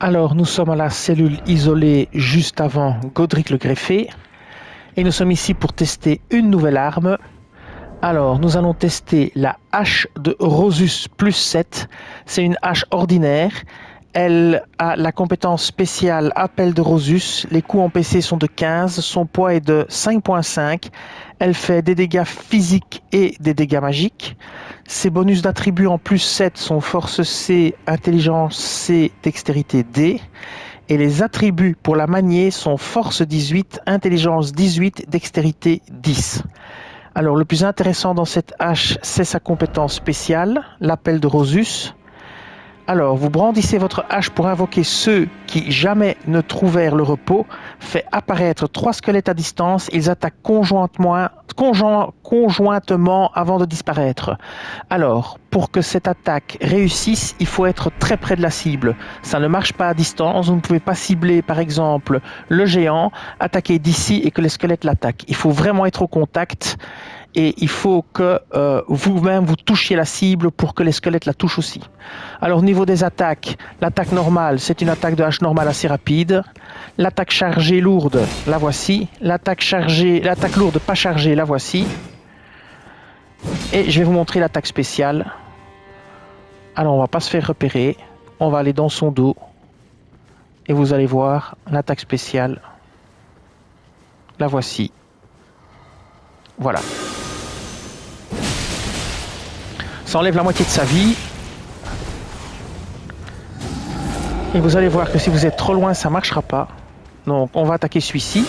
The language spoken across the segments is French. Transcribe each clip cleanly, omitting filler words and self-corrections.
Alors, nous sommes à la cellule isolée juste avant Godric le greffé et nous sommes ici pour tester une nouvelle arme. Alors, nous allons tester la hache de Rosus plus 7. C'est une hache ordinaire. Elle a la compétence spéciale appel de Rosus. Les coups en PC sont de 15. Son poids est de 5.5. Elle fait des dégâts physiques et des dégâts magiques. Ses bonus d'attributs en plus 7 sont force C, intelligence C, dextérité D. Et les attributs pour la manier sont force 18, intelligence 18, dextérité 10. Alors le plus intéressant dans cette hache, c'est sa compétence spéciale, l'appel de Rosus. Alors, vous brandissez votre hache pour invoquer ceux qui jamais ne trouvèrent le repos, fait apparaître 3 squelettes à distance, ils attaquent conjointement avant de disparaître. Alors, pour que cette attaque réussisse, il faut être très près de la cible. Ça ne marche pas à distance, vous ne pouvez pas cibler par exemple le géant, attaquer d'ici et que les squelettes l'attaquent. Il faut vraiment être au contact. Et il faut que vous-même vous touchiez la cible pour que les squelettes la touchent aussi. Alors au niveau des attaques, l'attaque normale, c'est une attaque de hache normale assez rapide. L'attaque chargée lourde, la voici. L'attaque lourde pas chargée, la voici. Et je vais vous montrer l'attaque spéciale. Alors on va pas se faire repérer. On va aller dans son dos. Et vous allez voir l'attaque spéciale. La voici. Voilà. Ça enlève la moitié de sa vie. Et vous allez voir que si vous êtes trop loin, ça ne marchera pas. Donc on va attaquer celui-ci.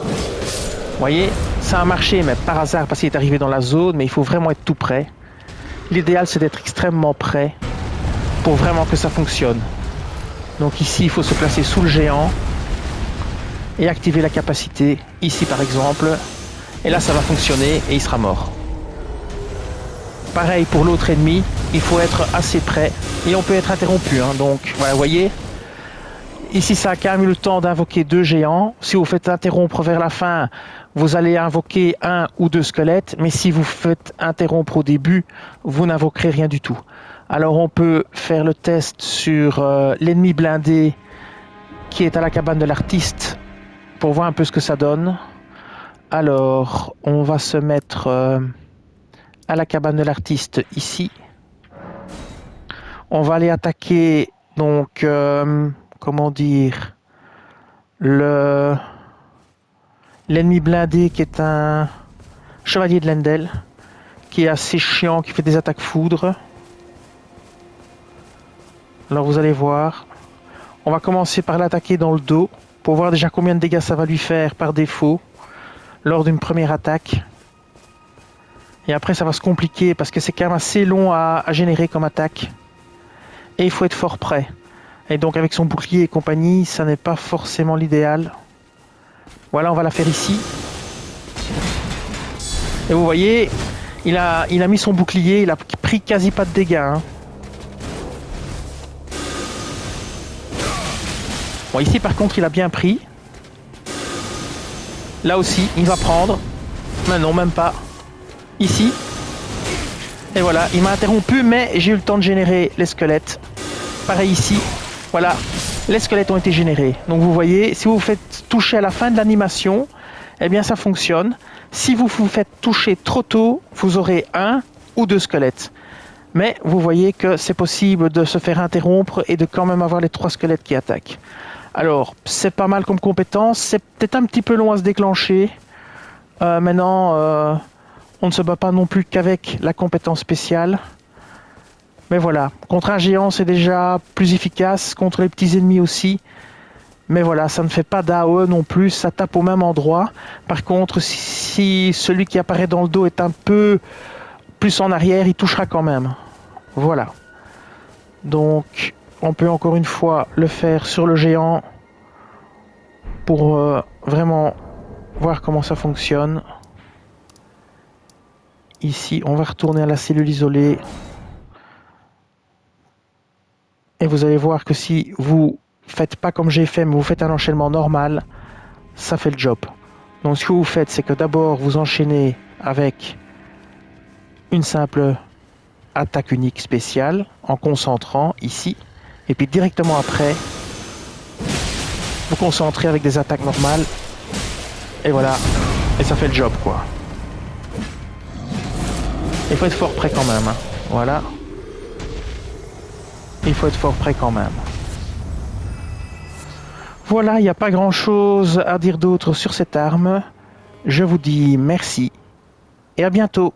Vous voyez, ça a marché, mais par hasard parce qu'il est arrivé dans la zone, mais il faut vraiment être tout près. L'idéal, c'est d'être extrêmement près pour vraiment que ça fonctionne. Donc ici, il faut se placer sous le géant et activer la capacité. Ici, par exemple. Et là, ça va fonctionner et il sera mort. Pareil pour l'autre ennemi, il faut être assez près et on peut être interrompu. Donc voilà, vous voyez, ici ça a quand même eu le temps d'invoquer 2 géants. Si vous faites interrompre vers la fin, vous allez invoquer 1 ou 2 squelettes. Mais si vous faites interrompre au début, vous n'invoquerez rien du tout. Alors on peut faire le test sur l'ennemi blindé qui est à la cabane de l'artiste pour voir un peu ce que ça donne. Alors on va se mettre... à la cabane de l'artiste ici. On va aller attaquer donc comment dire l'ennemi blindé qui est un chevalier de Lendel qui est assez chiant, qui fait des attaques foudre. Alors vous allez voir, on va commencer par l'attaquer dans le dos pour voir déjà combien de dégâts ça va lui faire par défaut lors d'une première attaque. Et après ça va se compliquer parce que c'est quand même assez long à générer comme attaque. Et il faut être fort près. Et donc avec son bouclier et compagnie, ça n'est pas forcément l'idéal. Voilà, on va la faire ici. Et vous voyez, il a mis son bouclier, il a pris quasi pas de dégâts. Bon, ici par contre il a bien pris. Là aussi, il va prendre. Mais non, même pas. Ici. Et voilà, il m'a interrompu, mais j'ai eu le temps de générer les squelettes. Pareil ici. Voilà, les squelettes ont été générés. Donc vous voyez, si vous vous faites toucher à la fin de l'animation, eh bien ça fonctionne. Si vous vous faites toucher trop tôt, vous aurez 1 ou 2 squelettes. Mais vous voyez que c'est possible de se faire interrompre et de quand même avoir les 3 squelettes qui attaquent. Alors, c'est pas mal comme compétence. C'est peut-être un petit peu long à se déclencher. Maintenant... on ne se bat pas non plus qu'avec la compétence spéciale. Mais voilà, contre un géant c'est déjà plus efficace, contre les petits ennemis aussi. Mais voilà, ça ne fait pas d'AOE non plus, ça tape au même endroit. Par contre, si celui qui apparaît dans le dos est un peu plus en arrière, il touchera quand même. Voilà. Donc, on peut encore une fois le faire sur le géant pour vraiment voir comment ça fonctionne. Ici, on va retourner à la cellule isolée. Et vous allez voir que si vous faites pas comme j'ai fait, mais vous faites un enchaînement normal, ça fait le job. Donc ce que vous faites, c'est que d'abord vous enchaînez avec une simple attaque unique spéciale en concentrant ici. Et puis directement après, vous concentrez avec des attaques normales. Et voilà. Et ça fait le job, quoi. Il faut être fort près quand même. Hein. Voilà. Il faut être fort près quand même. Voilà, il n'y a pas grand chose à dire d'autre sur cette arme. Je vous dis merci et à bientôt.